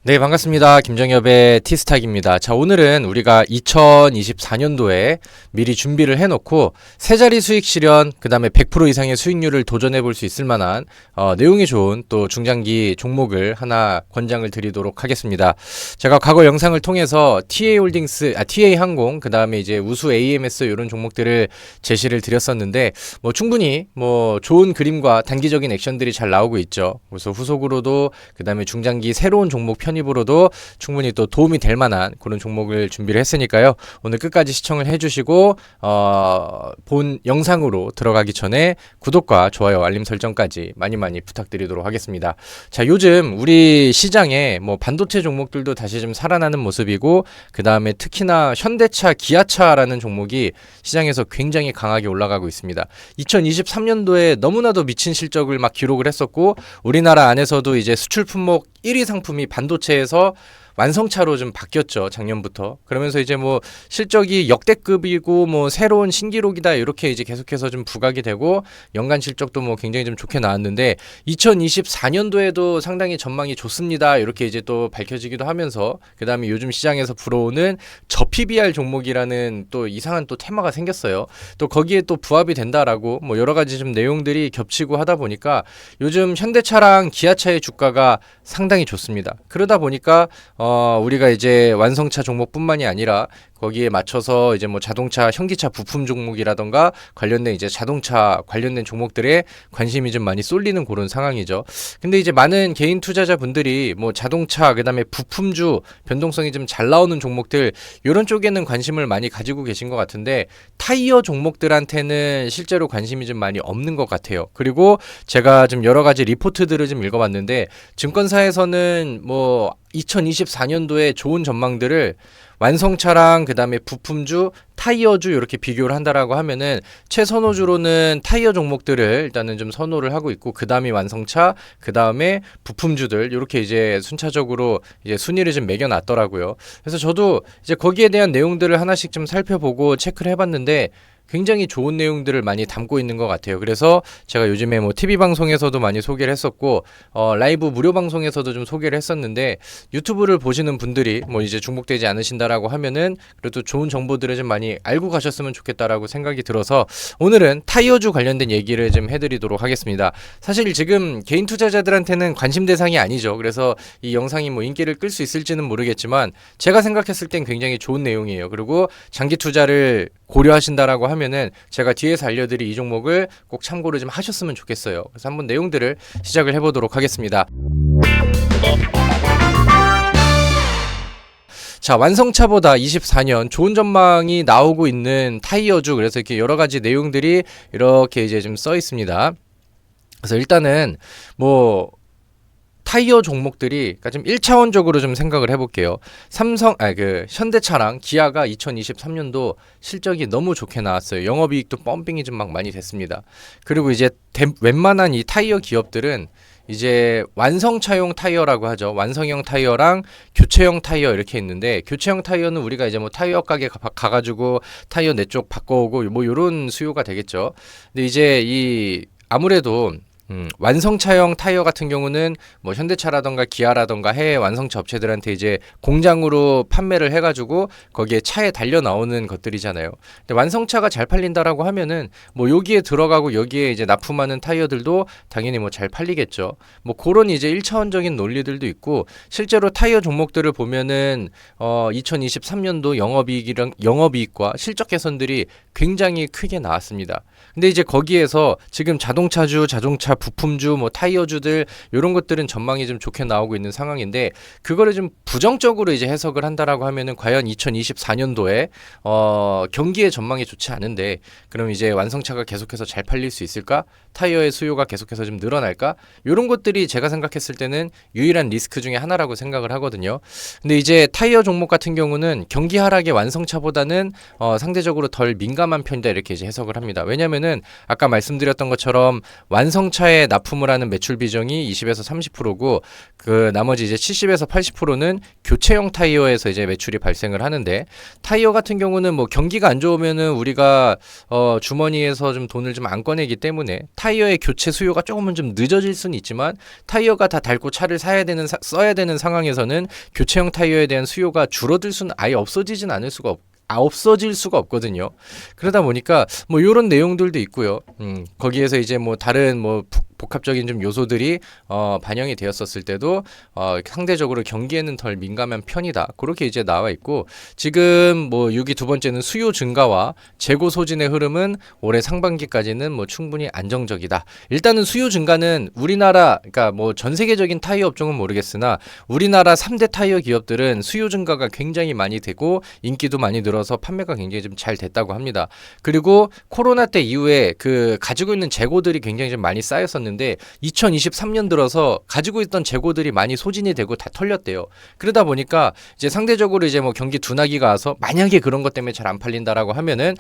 네, 반갑습니다. 김정엽의 티스탁입니다. 자, 오늘은 우리가 2024년도에 미리 준비를 해놓고 세 자리 수익 실현, 그 다음에 100% 이상의 수익률을 도전해 볼 수 있을 만한 내용이 좋은 또 중장기 종목을 하나 권장을 드리도록 하겠습니다. 제가 과거 영상을 통해서 TA항공, 그 다음에 이제 우수 AMS 이런 종목들을 제시를 드렸었는데 충분히 좋은 그림과 단기적인 액션들이 잘 나오고 있죠. 그래서 후속으로도 그 다음에 중장기 새로운 종목 편입으로도 충분히 또 도움이 될 만한 그런 종목을 준비를 했으니까요. 오늘 끝까지 시청을 해주시고 본 영상으로 들어가기 전에 구독과 좋아요, 알림 설정까지 많이 부탁드리도록 하겠습니다. 자, 요즘 우리 시장에 반도체 종목들도 다시 좀 살아나는 모습이고, 그 다음에 특히나 현대차, 기아차라는 종목이 시장에서 굉장히 강하게 올라가고 있습니다. 2023년도에 너무나도 미친 실적을 막 기록을 했었고, 우리나라 안에서도 이제 수출 품목 1위 상품이 반도체에서 완성차로 좀 바뀌었죠, 작년부터. 그러면서 이제 실적이 역대급이고 새로운 신기록이다 이렇게 이제 계속해서 좀 부각이 되고, 연간 실적도 굉장히 좀 좋게 나왔는데 2024년도에도 상당히 전망이 좋습니다 이렇게 이제 또 밝혀지기도 하면서, 그 다음에 요즘 시장에서 불어오는 저PBR 종목이라는 또 이상한 또 테마가 생겼어요. 또 거기에 또 부합이 된다라고 여러 가지 좀 내용들이 겹치고 하다 보니까 요즘 현대차랑 기아차의 주가가 상당히 좋습니다. 그러다 보니까 우리가 이제 완성차 종목뿐만이 아니라 거기에 맞춰서 이제 자동차, 현기차 부품 종목이라던가 관련된 이제 자동차 관련된 종목들에 관심이 좀 많이 쏠리는 그런 상황이죠. 근데 이제 많은 개인 투자자분들이 자동차, 그다음에 부품주 변동성이 좀 잘 나오는 종목들 이런 쪽에는 관심을 많이 가지고 계신 것 같은데, 타이어 종목들한테는 실제로 관심이 좀 많이 없는 것 같아요. 그리고 제가 좀 여러 가지 리포트들을 좀 읽어봤는데, 증권사에서는 2024년도에 좋은 전망들을 완성차랑 그 다음에 부품주, 타이어주 이렇게 비교를 한다라고 하면은 최선호주로는 타이어 종목들을 일단은 좀 선호를 하고 있고, 그 다음이 완성차, 그 다음에 부품주들 이렇게 이제 순차적으로 이제 순위를 좀 매겨놨더라고요. 그래서 저도 이제 거기에 대한 내용들을 하나씩 좀 살펴보고 체크를 해봤는데 굉장히 좋은 내용들을 많이 담고 있는 것 같아요. 그래서 제가 요즘에 TV 방송에서도 많이 소개를 했었고, 라이브 무료 방송에서도 좀 소개를 했었는데, 유튜브를 보시는 분들이 이제 중복되지 않으신다라고 하면은 그래도 좋은 정보들을 좀 많이 알고 가셨으면 좋겠다라고 생각이 들어서 오늘은 타이어주 관련된 얘기를 좀 해드리도록 하겠습니다. 사실 지금 개인 투자자들한테는 관심 대상이 아니죠. 그래서 이 영상이 인기를 끌 수 있을지는 모르겠지만 제가 생각했을 땐 굉장히 좋은 내용이에요. 그리고 장기 투자를 고려하신다라고 하면은 제가 뒤에서 알려드릴 이 종목을 꼭 참고를 좀 하셨으면 좋겠어요. 그래서 한번 내용들을 시작을 해보도록 하겠습니다. 자, 완성차보다 24년 좋은 전망이 나오고 있는 타이어주, 그래서 이렇게 여러 가지 내용들이 이렇게 이제 좀 써 있습니다. 그래서 일단은 타이어 종목들이, 그러니까 좀 1차원적으로 좀 생각을 해볼게요. 현대차랑 기아가 2023년도 실적이 너무 좋게 나왔어요. 영업이익도 펌핑이 좀 많이 됐습니다. 그리고 이제 웬만한 이 타이어 기업들은 이제 완성차용 타이어라고 하죠. 완성형 타이어랑 교체형 타이어 이렇게 있는데, 교체형 타이어는 우리가 이제 타이어 가게 가가지고 타이어 내 쪽 바꿔오고 요런 수요가 되겠죠. 근데 이제 아무래도 완성차형 타이어 같은 경우는 현대차라던가 기아라던가 해외 완성차 업체들한테 이제 공장으로 판매를 해가지고 거기에 차에 달려 나오는 것들이잖아요. 근데 완성차가 잘 팔린다라고 하면은 여기에 들어가고 여기에 이제 납품하는 타이어들도 당연히 잘 팔리겠죠. 그런 이제 1차원적인 논리들도 있고, 실제로 타이어 종목들을 보면은 2023년도 영업이익과 실적 개선들이 굉장히 크게 나왔습니다. 근데 이제 거기에서 지금 자동차주, 자동차 부품주, 타이어주들 이런 것들은 전망이 좀 좋게 나오고 있는 상황인데, 그거를 좀 부정적으로 이제 해석을 한다라고 하면은 과연 2024년도에 경기의 전망이 좋지 않은데 그럼 이제 완성차가 계속해서 잘 팔릴 수 있을까? 타이어의 수요가 계속해서 좀 늘어날까? 이런 것들이 제가 생각했을 때는 유일한 리스크 중에 하나라고 생각을 하거든요. 근데 이제 타이어 종목 같은 경우는 경기 하락의 완성차보다는 상대적으로 덜 민감한 편이다 이렇게 이제 해석을 합니다. 왜냐면은 아까 말씀드렸던 것처럼 완성차의 자동차에 납품을 하는 매출 비중이 20에서 30%고 그 나머지 이제 70에서 80%는 교체용 타이어에서 이제 매출이 발생을 하는데, 타이어 같은 경우는 뭐 경기가 안 좋으면은 우리가 주머니에서 좀 돈을 좀 안 꺼내기 때문에 타이어의 교체 수요가 조금은 좀 늦어질 수는 있지만, 타이어가 다 닳고 차를 써야 되는 상황에서는 교체형 타이어에 대한 수요가 줄어들 수는 아예 없어질 수가 없거든요. 그러다 보니까 뭐 이런 내용들도 있고요. 거기에서 이제 뭐 다른 뭐 복합적인 좀 요소들이 반영이 되었었을 때도 상대적으로 경기에는 덜 민감한 편이다. 그렇게 이제 나와 있고, 지금 뭐 6위 두 번째는 수요 증가와 재고 소진의 흐름은 올해 상반기까지는 뭐 충분히 안정적이다. 일단은 수요 증가는 우리나라, 그러니까 뭐 전 세계적인 타이어 업종은 모르겠으나 우리나라 3대 타이어 기업들은 수요 증가가 굉장히 많이 되고 인기도 많이 늘어서 판매가 굉장히 좀 잘 됐다고 합니다. 그리고 코로나 때 이후에 그 가지고 있는 재고들이 굉장히 좀 많이 쌓였었는데, 2023년 들어서 가지고 있던 재고들이 많이 소진이 되고 다 털렸대요. 그러다 보니까 이제 상대적으로 이제 뭐 경기 둔화기가 와서 만약에 그런 것 때문에 잘 안 팔린다라고 하면은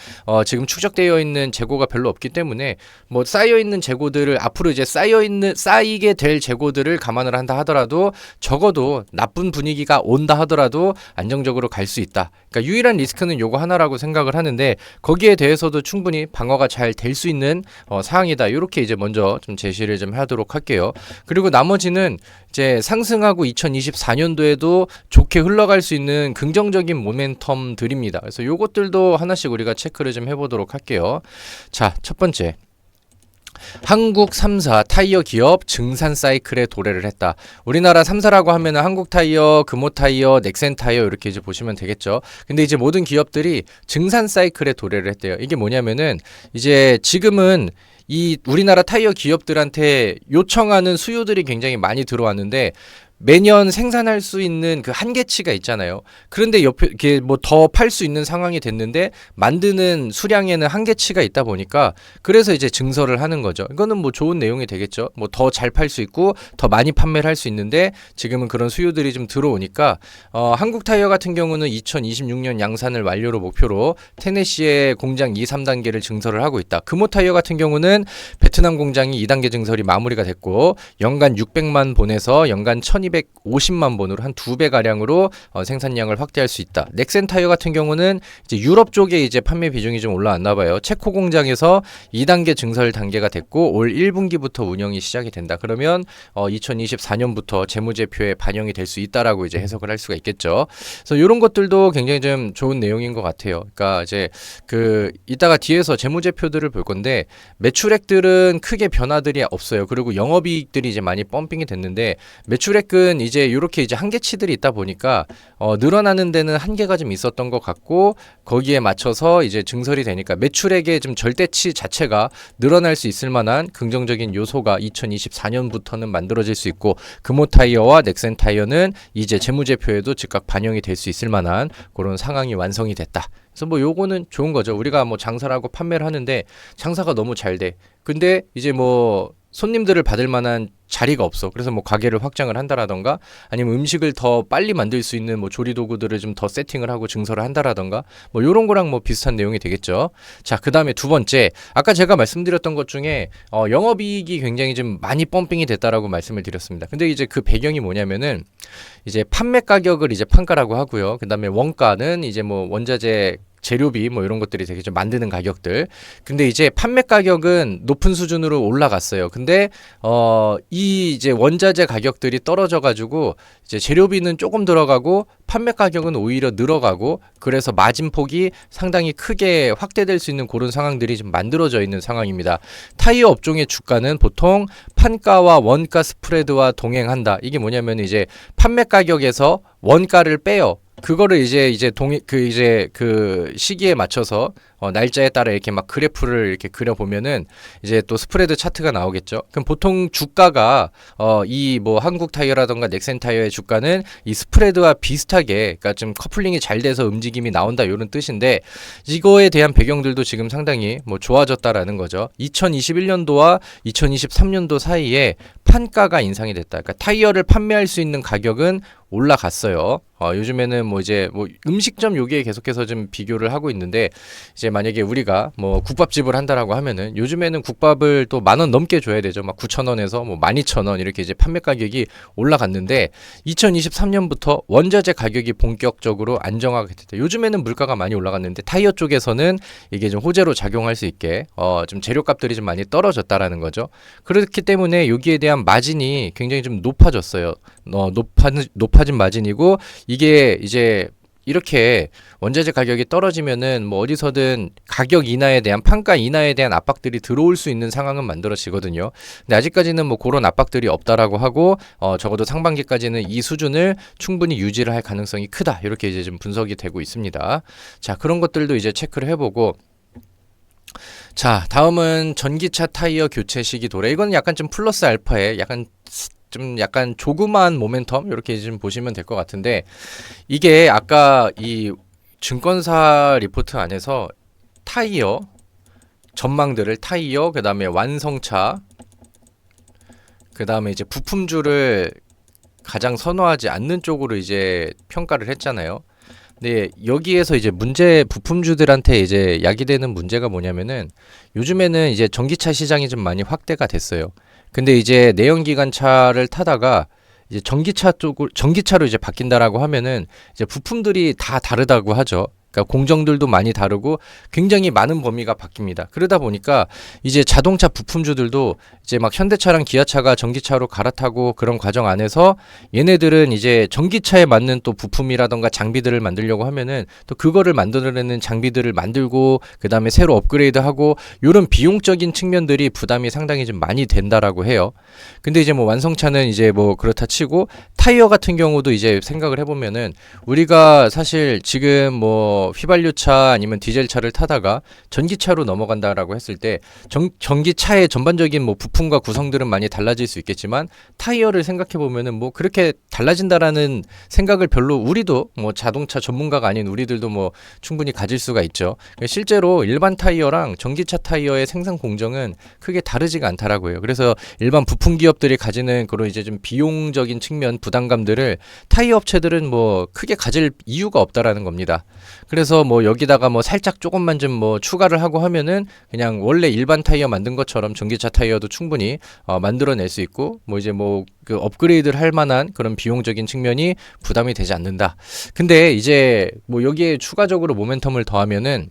지금 축적되어 있는 재고가 별로 없기 때문에 뭐 쌓여 있는 재고들을 앞으로 이제 쌓이게 될 재고들을 감안을 한다 하더라도 적어도 나쁜 분위기가 온다 하더라도 안정적으로 갈 수 있다. 그러니까 유일한 리스크는 요거 하나라고 생각을 하는데, 거기에 대해서도 충분히 방어가 잘 될 수 있는 사항이다. 이렇게 이제 먼저 좀 제시를 좀 하도록 할게요. 그리고 나머지는 이제 상승하고 2024년도에도 좋게 흘러갈 수 있는 긍정적인 모멘텀들입니다. 그래서 요것들도 하나씩 우리가 체크를 좀 해보도록 할게요. 자, 첫 번째. 한국 3사 타이어 기업 증산 사이클에 도래를 했다. 우리나라 3사라고 하면 한국 타이어, 금호 타이어, 넥센 타이어 이렇게 이제 보시면 되겠죠. 근데 이제 모든 기업들이 증산 사이클에 도래를 했대요. 이게 뭐냐면은 이제 지금은 이 우리나라 타이어 기업들한테 요청하는 수요들이 굉장히 많이 들어왔는데, 매년 생산할 수 있는 그 한계치가 있잖아요. 그런데 옆에 이게 뭐 더 팔 수 있는 상황이 됐는데 만드는 수량에는 한계치가 있다 보니까 그래서 이제 증설을 하는 거죠. 이거는 뭐 좋은 내용이 되겠죠. 뭐 더 잘 팔 수 있고 더 많이 판매를 할 수 있는데, 지금은 그런 수요들이 좀 들어오니까 한국 타이어 같은 경우는 2026년 양산을 완료로 목표로 테네시의 공장 2, 3단계를 증설을 하고 있다. 금호 타이어 같은 경우는 베트남 공장이 2단계 증설이 마무리가 됐고 연간 600만 본에서 연간 1250만 본으로 한 2배 가량으로 생산량을 확대할 수 있다. 넥센 타이어 같은 경우는 이제 유럽 쪽에 이제 판매 비중이 좀 올라왔나 봐요. 체코 공장에서 2단계 증설 단계가 됐고 올 1분기부터 운영이 시작이 된다. 그러면 2024년부터 재무제표에 반영이 될 수 있다라고 이제 해석을 할 수가 있겠죠. 그래서 이런 것들도 굉장히 좀 좋은 내용인 것 같아요. 그러니까 이제 그 이따가 뒤에서 재무제표들을 볼 건데, 매출액들은 크게 변화들이 없어요. 그리고 영업이익들이 이제 많이 펌핑이 됐는데, 매출액은 이제 이렇게 이제 한계치들이 있다 보니까 늘어나는 데는 한계가 좀 있었던 것 같고, 거기에 맞춰서 이제 증설이 되니까 매출액의 좀 절대치 자체가 늘어날 수 있을 만한 긍정적인 요소가 2024년부터는 만들어질 수 있고, 금호 타이어와 넥센 타이어는 이제 재무제표에도 즉각 반영이 될 수 있을 만한 그런 상황이 완성이 됐다. 그래서 뭐 요거는 좋은 거죠. 우리가 뭐 장사를 하고 판매를 하는데 장사가 너무 잘 돼. 근데 이제 뭐 손님들을 받을 만한 자리가 없어. 그래서 뭐 가게를 확장을 한다라던가, 아니면 음식을 더 빨리 만들 수 있는 뭐 조리 도구들을 좀 더 세팅을 하고 증설을 한다라던가, 뭐 요런 거랑 뭐 비슷한 내용이 되겠죠. 자, 그 다음에 두 번째, 아까 제가 말씀드렸던 것 중에 영업이익이 굉장히 좀 많이 펌핑이 됐다라고 말씀을 드렸습니다. 근데 이제 그 배경이 뭐냐면은 이제 판매 가격을 이제 판가라고 하고요. 그 다음에 원가는 이제 뭐 원자재 재료비 뭐 이런 것들이 되게 좀 만드는 가격들. 근데 이제 판매 가격은 높은 수준으로 올라갔어요. 근데 이 이제 원자재 가격들이 떨어져 가지고 이제 재료비는 조금 들어가고 판매 가격은 오히려 늘어가고, 그래서 마진폭이 상당히 크게 확대될 수 있는 그런 상황들이 좀 만들어져 있는 상황입니다. 타이어 업종의 주가는 보통 판가와 원가 스프레드와 동행한다. 이게 뭐냐면 이제 판매 가격에서 원가를 빼요. 그거를 이제 그 시기에 맞춰서 날짜에 따라 이렇게 막 그래프를 이렇게 그려보면은 이제 또 스프레드 차트가 나오겠죠. 그럼 보통 주가가 이 뭐 한국 타이어라던가 넥센 타이어의 주가는 이 스프레드와 비슷하게, 그러니까 좀 커플링이 잘 돼서 움직임이 나온다 이런 뜻인데, 이거에 대한 배경들도 지금 상당히 뭐 좋아졌다라는 거죠. 2021년도와 2023년도 사이에 판가가 인상이 됐다. 그러니까 타이어를 판매할 수 있는 가격은 올라갔어요. 요즘에는 뭐 이제 뭐 음식점 요기에 계속해서 좀 비교를 하고 있는데, 이제 만약에 우리가 뭐 국밥집을 한다라고 하면은 요즘에는 국밥을 또 10,000원 넘게 줘야 되죠. 막 9,000원에서 뭐 12,000원 이렇게 이제 판매 가격이 올라갔는데, 2023년부터 원자재 가격이 본격적으로 안정화가 됐다. 요즘에는 물가가 많이 올라갔는데 타이어 쪽에서는 이게 좀 호재로 작용할 수 있게 좀 재료값들이 좀 많이 떨어졌다라는 거죠. 그렇기 때문에 여기에 대한 마진이 굉장히 좀 높아졌어요. 높아진 마진이고, 이게 이제 이렇게 원자재 가격이 떨어지면은 뭐 어디서든 가격 인하에 대한 판가 인하에 대한 압박들이 들어올 수 있는 상황은 만들어지거든요. 근데 아직까지는 뭐 그런 압박들이 없다라고 하고, 적어도 상반기까지는 이 수준을 충분히 유지를 할 가능성이 크다. 이렇게 이제 좀 분석이 되고 있습니다. 자, 그런 것들도 이제 체크를 해보고, 자, 다음은 전기차 타이어 교체 시기 도래. 이건 약간 좀 플러스 알파에 약간 조그마한 모멘텀 이렇게 좀 보시면 될 것 같은데, 이게 아까 이 증권사 리포트 안에서 타이어 전망들을 타이어 그다음에 완성차 그다음에 이제 부품주를 가장 선호하지 않는 쪽으로 이제 평가를 했잖아요. 네, 여기에서 이제 부품주들한테 이제 야기되는 문제가 뭐냐면은, 요즘에는 이제 전기차 시장이 좀 많이 확대가 됐어요. 근데 이제 내연기관차를 타다가 이제 전기차로 이제 바뀐다라고 하면은 이제 부품들이 다 다르다고 하죠. 그러니까 공정들도 많이 다르고 굉장히 많은 범위가 바뀝니다. 그러다 보니까 이제 자동차 부품주들도 이제 막 현대차랑 기아차가 전기차로 갈아타고 그런 과정 안에서 얘네들은 이제 전기차에 맞는 또 부품이라던가 장비들을 만들려고 하면은 또 그거를 만들어내는 장비들을 만들고 그다음에 새로 업그레이드하고, 요런 비용적인 측면들이 부담이 상당히 좀 많이 된다라고 해요. 근데 이제 뭐 완성차는 이제 뭐 그렇다 치고, 타이어 같은 경우도 이제 생각을 해보면은, 우리가 사실 지금 뭐 휘발유차 아니면 디젤차를 타다가 전기차로 넘어간다라고 했을 때 전기차의 전반적인 뭐 부품과 구성들은 많이 달라질 수 있겠지만, 타이어를 생각해 보면은 뭐 그렇게 달라진다라는 생각을 별로, 우리도 뭐 자동차 전문가가 아닌 우리들도 뭐 충분히 가질 수가 있죠. 실제로 일반 타이어랑 전기차 타이어의 생산 공정은 크게 다르지가 않다라고 해요. 그래서 일반 부품 기업들이 가지는 그런 이제 좀 비용적인 측면 부담감들을 타이어 업체들은 뭐 크게 가질 이유가 없다라는 겁니다. 그래서 뭐 여기다가 뭐 살짝 조금만 좀 뭐 추가를 하고 하면은 그냥 원래 일반 타이어 만든 것처럼 전기차 타이어도 충분히 만들어낼 수 있고, 뭐 이제 뭐 그 업그레이드를 할 만한 그런 비용적인 측면이 부담이 되지 않는다. 근데 이제 뭐 여기에 추가적으로 모멘텀을 더하면은,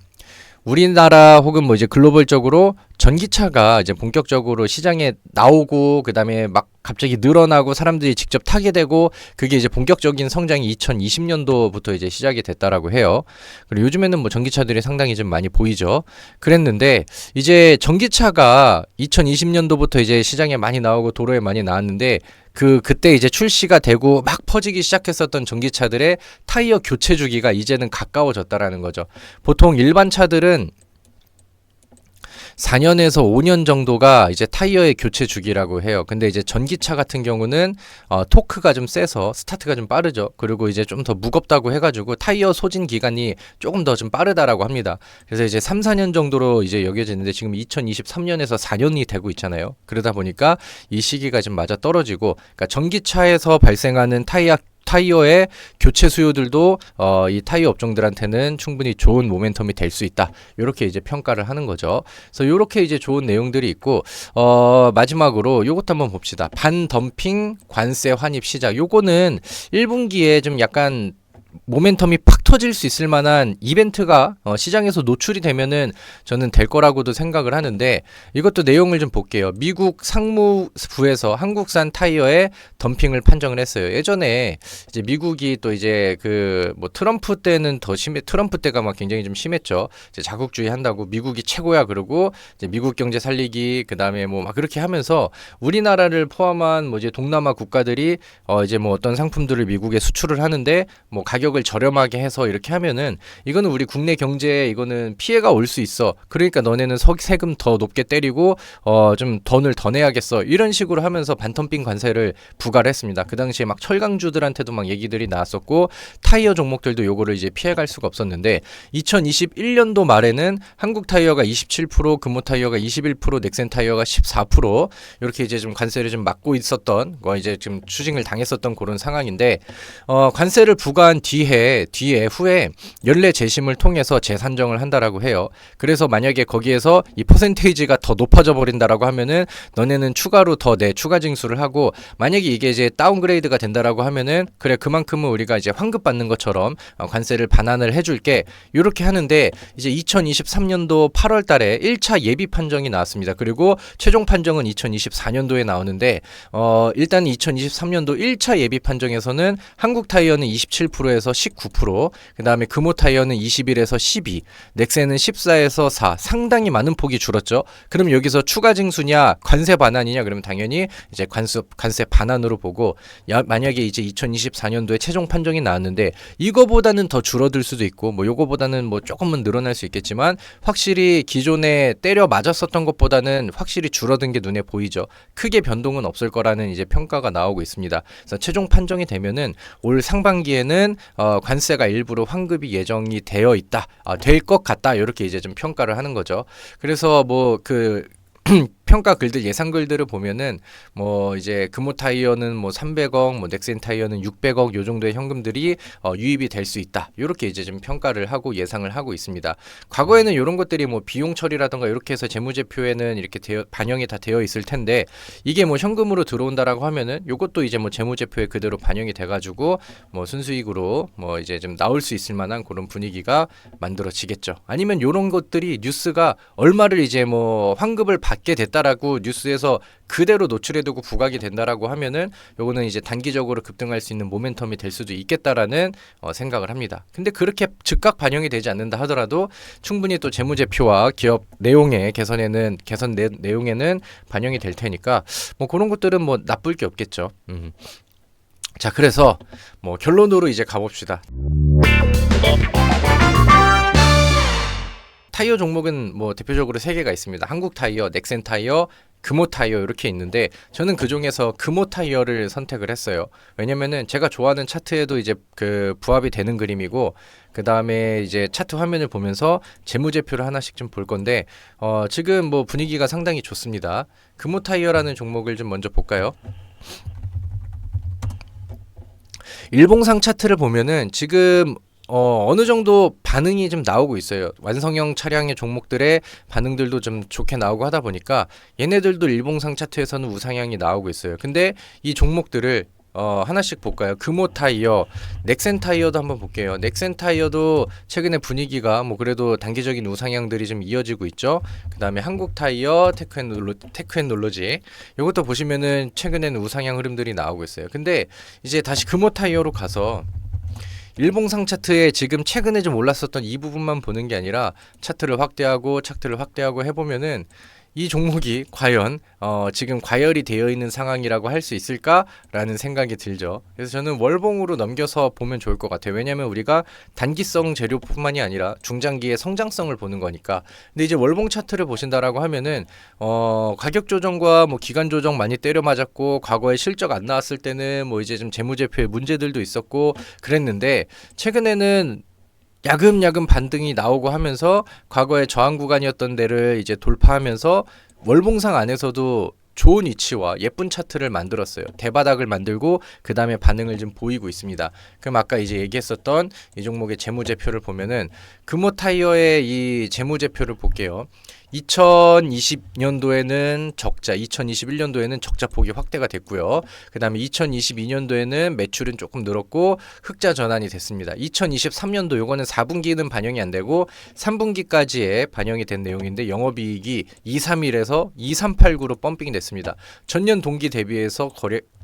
우리나라 혹은 뭐 이제 글로벌적으로 전기차가 이제 본격적으로 시장에 나오고 그다음에 막 갑자기 늘어나고 사람들이 직접 타게 되고, 그게 이제 본격적인 성장이 2020년도부터 이제 시작이 됐다라고 해요. 그리고 요즘에는 뭐 전기차들이 상당히 좀 많이 보이죠. 그랬는데 이제 전기차가 2020년도부터 이제 시장에 많이 나오고 도로에 많이 나왔는데, 그때 이제 출시가 되고 막 퍼지기 시작했었던 전기차들의 타이어 교체 주기가 이제는 가까워졌다라는 거죠. 보통 일반 차들은 4년에서 5년 정도가 이제 타이어의 교체 주기라고 해요. 근데 이제 전기차 같은 경우는 토크가 좀 세서 스타트가 좀 빠르죠. 그리고 이제 좀 더 무겁다고 해가지고 타이어 소진 기간이 조금 더 좀 빠르다라고 합니다. 그래서 이제 3, 4년 정도로 이제 여겨지는데, 지금 2023년에서 4년이 되고 있잖아요. 그러다 보니까 이 시기가 좀 맞아 떨어지고, 그러니까 전기차에서 발생하는 타이어의 교체 수요들도 이 타이어 업종들한테는 충분히 좋은 모멘텀이 될 수 있다. 이렇게 이제 평가를 하는 거죠. 그래서 이렇게 이제 좋은 내용들이 있고, 마지막으로 요것도 한번 봅시다. 반덤핑 관세 환입 시작. 요거는 1분기에 좀 약간 모멘텀이 팍 터질 수 있을 만한 이벤트가 시장에서 노출이 되면은 저는 될 거라고도 생각을 하는데, 이것도 내용을 좀 볼게요. 미국 상무부에서 한국산 타이어의 덤핑을 판정을 했어요. 예전에 이제 미국이 또 이제 그 뭐 트럼프 때는 트럼프 때가 막 굉장히 좀 심했죠. 이제 자국주의 한다고 미국이 최고야 그러고, 이제 미국 경제 살리기 그다음에 뭐 막 그렇게 하면서 우리나라를 포함한 뭐 이제 동남아 국가들이 이제 뭐 어떤 상품들을 미국에 수출을 하는데 뭐 가격을 저렴하게 해서 나와서 이렇게 하면은 이거는 우리 국내 경제에 이거는 피해가 올 수 있어. 그러니까 너네는 세금 더 높게 때리고 좀 돈을 더 내야겠어. 이런 식으로 하면서 반텀핑 관세를 부과를 했습니다. 그 당시에 막 철강주들한테도 막 얘기들이 나왔었고 타이어 종목들도 요거를 이제 피해갈 수가 없었는데 2021년도 말에는 한국 타이어가 27%, 금호 타이어가 21%, 넥센 타이어가 14% 이렇게 이제 좀 관세를 좀 막고 있었던 거 이제 좀 추징을 당했었던 그런 상황인데 관세를 부과한 후에 연례 재심을 통해서 재산정을 한다라고 해요. 그래서 만약에 거기에서 이 퍼센테이지가 더 높아져 버린다라고 하면은 너네는 추가로 더 내 추가 징수를 하고 만약에 이게 이제 다운그레이드가 된다라고 하면은 그래 그만큼은 우리가 이제 환급 받는 것처럼 관세를 반환을 해줄게 이렇게 하는데 이제 2023년도 8월 달에 1차 예비 판정이 나왔습니다. 그리고 최종 판정은 2024년도에 나오는데 일단 2023년도 1차 예비 판정에서는 한국 타이어는 27%에서 19%, 그 다음에 금호 타이어는 21에서 12, 넥센은 14에서 4, 상당히 많은 폭이 줄었죠. 그럼 여기서 추가 징수냐 관세 반환이냐 그러면 당연히 이제 관세 반환으로 보고 만약에 이제 2024년도에 최종 판정이 나왔는데 이거보다는 더 줄어들 수도 있고 뭐 요거보다는 뭐 조금은 늘어날 수 있겠지만 확실히 기존에 때려 맞았었던 것보다는 확실히 줄어든 게 눈에 보이죠. 크게 변동은 없을 거라는 이제 평가가 나오고 있습니다. 그래서 최종 판정이 되면은 올 상반기에는 관세가 일부러 환급이 예정이 되어 있다, 될 것 같다 이렇게 이제 좀 평가를 하는 거죠. 그래서 뭐 평가 글들 예상 글들을 보면은 뭐 이제 금호 타이어는 뭐 300억, 뭐 넥센 타이어는 600억 요 정도의 현금들이 유입이 될 수 있다. 이렇게 이제 좀 평가를 하고 예상을 하고 있습니다. 과거에는 이런 것들이 뭐 비용 처리라던가 이렇게 해서 재무제표에는 이렇게 반영이 다 되어 있을 텐데 이게 뭐 현금으로 들어온다라고 하면은 요것도 이제 뭐 재무제표에 그대로 반영이 돼 가지고 뭐 순수익으로 뭐 이제 좀 나올 수 있을 만한 그런 분위기가 만들어지겠죠. 아니면 요런 것들이 뉴스가 얼마를 이제 뭐 환급을 받게 됐다라고 뉴스에서 그대로 노출해두고 부각이 된다라고 하면은 요거는 이제 단기적으로 급등할 수 있는 모멘텀이 될 수도 있겠다라는 생각을 합니다. 근데 그렇게 즉각 반영이 되지 않는다 하더라도 충분히 또 재무제표와 기업 내용의 개선 내용에는 반영이 될 테니까 뭐 그런 것들은 뭐 나쁠 게 없겠죠. 자, 그래서 뭐 결론으로 이제 가봅시다. 타이어 종목은 뭐 대표적으로 3개가 있습니다. 한국 타이어, 넥센 타이어, 금호 타이어 이렇게 있는데 저는 그 중에서 금호 타이어를 선택을 했어요. 왜냐면은 제가 좋아하는 차트에도 이제 그 부합이 되는 그림이고 그 다음에 이제 차트 화면을 보면서 재무제표를 하나씩 좀 볼 건데 지금 뭐 분위기가 상당히 좋습니다. 금호 타이어라는 종목을 좀 먼저 볼까요? 일봉상 차트를 보면은 지금 어느 정도 반응이 좀 나오고 있어요. 완성형 차량의 종목들의 반응들도 좀 좋게 나오고 하다 보니까 얘네들도 일봉상 차트에서는 우상향이 나오고 있어요. 근데 이 종목들을 하나씩 볼까요? 금호 타이어, 넥센 타이어도 한번 볼게요. 넥센 타이어도 최근에 분위기가 뭐 그래도 단기적인 우상향들이 좀 이어지고 있죠. 그 다음에 한국 타이어, 테크앤놀로지 이것도 보시면은 최근에는 우상향 흐름들이 나오고 있어요. 근데 이제 다시 금호 타이어로 가서 일봉상 차트에 지금 최근에 좀 올랐었던 이 부분만 보는 게 아니라 차트를 확대하고 해보면은 이 종목이 과연 지금 과열이 되어 있는 상황이라고 할 수 있을까라는 생각이 들죠. 그래서 저는 월봉으로 넘겨서 보면 좋을 것 같아요. 왜냐하면 우리가 단기성 재료뿐만이 아니라 중장기의 성장성을 보는 거니까. 근데 이제 월봉 차트를 보신다라고 하면은 가격 조정과 뭐 기간 조정 많이 때려 맞았고 과거에 실적 안 나왔을 때는 뭐 이제 좀 재무제표에 문제들도 있었고 그랬는데 최근에는 야금야금 반등이 나오고 하면서 과거의 저항 구간이었던 데를 이제 돌파하면서 월봉상 안에서도 좋은 위치와 예쁜 차트를 만들었어요. 대바닥을 만들고 그 다음에 반응을 좀 보이고 있습니다. 그럼 아까 이제 얘기했었던 이 종목의 재무제표를 보면은 금호 타이어의 이 재무제표를 볼게요. 2020년도에는 적자, 2021년도에는 적자 폭이 확대가 됐고요. 그 다음에 2022년도에는 매출은 조금 늘었고 흑자 전환이 됐습니다. 2023년도 요거는 4분기는 반영이 안 되고 3분기까지에 반영이 된 내용인데 영업이익이 231에서 2389로 펌핑이 됐습니다. 전년 동기 대비해서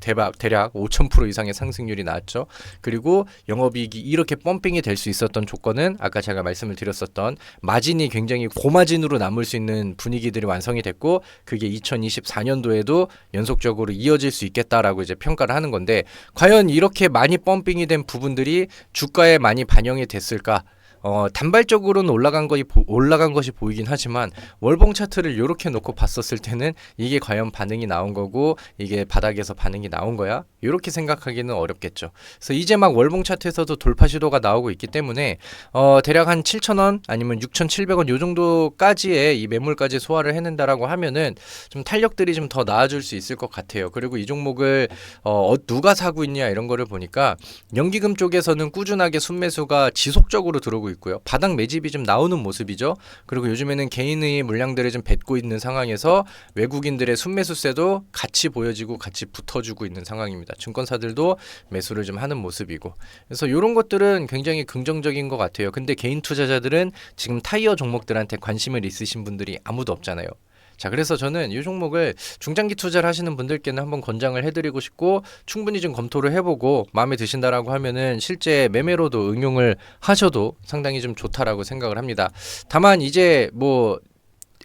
대략 5,000% 이상의 상승률이 나왔죠. 그리고 영업이익이 이렇게 펌핑이 될 수 있었던 조건은 아까 제가 말씀을 드렸었던 마진이 굉장히 고마진으로 남을 수 있는 분위기들이 완성이 됐고 그게 2024년도에도 연속적으로 이어질 수 있겠다라고 이제 평가를 하는 건데 과연 이렇게 많이 펌핑이 된 부분들이 주가에 많이 반영이 됐을까? 단발적으로는 올라간 것이 보이긴 하지만 월봉 차트를 이렇게 놓고 봤었을 때는 이게 과연 반응이 나온 거고 이게 바닥에서 반응이 나온 거야? 이렇게 생각하기는 어렵겠죠. 그래서 이제 막 월봉 차트에서도 돌파 시도가 나오고 있기 때문에 대략 한 7,000원 아니면 6,700원 요 정도까지의 이 매물까지 소화를 해낸다라고 하면은 좀 탄력들이 좀 더 나아질 수 있을 것 같아요. 그리고 이 종목을 누가 사고 있냐 이런 거를 보니까 연기금 쪽에서는 꾸준하게 순매수가 지속적으로 들어오고 있고요. 바닥 매집이 좀 나오는 모습이죠. 그리고 요즘에는 개인의 물량들을 좀 뱉고 있는 상황에서 외국인들의 순매수세도 같이 보여지고 같이 붙어주고 있는 상황입니다. 증권사들도 매수를 좀 하는 모습이고. 그래서 이런 것들은 굉장히 긍정적인 것 같아요. 근데 개인 투자자들은 지금 타이어 종목들한테 관심을 있으신 분들이 아무도 없잖아요. 자, 그래서 저는 이 종목을 중장기 투자를 하시는 분들께는 한번 권장을 해드리고 싶고 충분히 좀 검토를 해보고 마음에 드신다라고 하면은 실제 매매로도 응용을 하셔도 상당히 좀 좋다라고 생각을 합니다. 다만 이제 뭐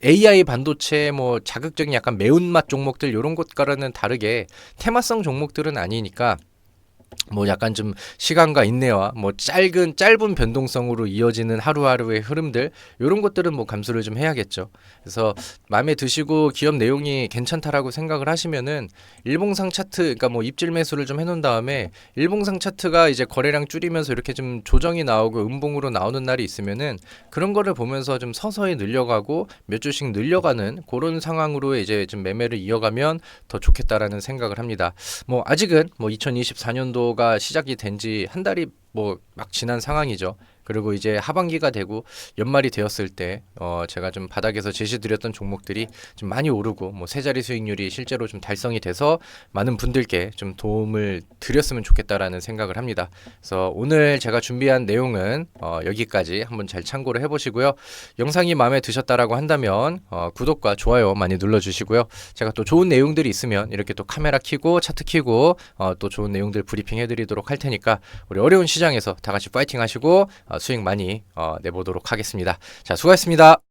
AI 반도체 뭐 자극적인 약간 매운맛 종목들 이런 것과는 다르게 테마성 종목들은 아니니까 뭐 약간 좀 시간과 인내와 뭐 짧은 변동성으로 이어지는 하루하루의 흐름들 이런 것들은 뭐 감수를 좀 해야겠죠. 그래서 마음에 드시고 기업 내용이 괜찮다라고 생각을 하시면은 일봉상 차트 그러니까 뭐 입질 매수를 좀 해놓은 다음에 일봉상 차트가 이제 거래량 줄이면서 이렇게 좀 조정이 나오고 음봉으로 나오는 날이 있으면은 그런 거를 보면서 좀 서서히 늘려가고 몇 주씩 늘려가는 그런 상황으로 이제 좀 매매를 이어가면 더 좋겠다라는 생각을 합니다. 뭐 아직은 뭐 2024년도가 시작이 된 지 한 달이 뭐 막 지난 상황이죠. 그리고 이제 하반기가 되고 연말이 되었을 때 제가 좀 바닥에서 제시드렸던 종목들이 좀 많이 오르고 뭐 세 자리 수익률이 실제로 좀 달성이 돼서 많은 분들께 좀 도움을 드렸으면 좋겠다라는 생각을 합니다. 그래서 오늘 제가 준비한 내용은 여기까지 한번 잘 참고를 해보시고요. 영상이 마음에 드셨다라고 한다면 구독과 좋아요 많이 눌러주시고요. 제가 또 좋은 내용들이 있으면 이렇게 또 카메라 켜고 차트 켜고 또 좋은 내용들 브리핑 해드리도록 할 테니까 우리 어려운 시장에서 다 같이 파이팅 하시고 수익 많이 내보도록 하겠습니다. 자, 수고하셨습니다.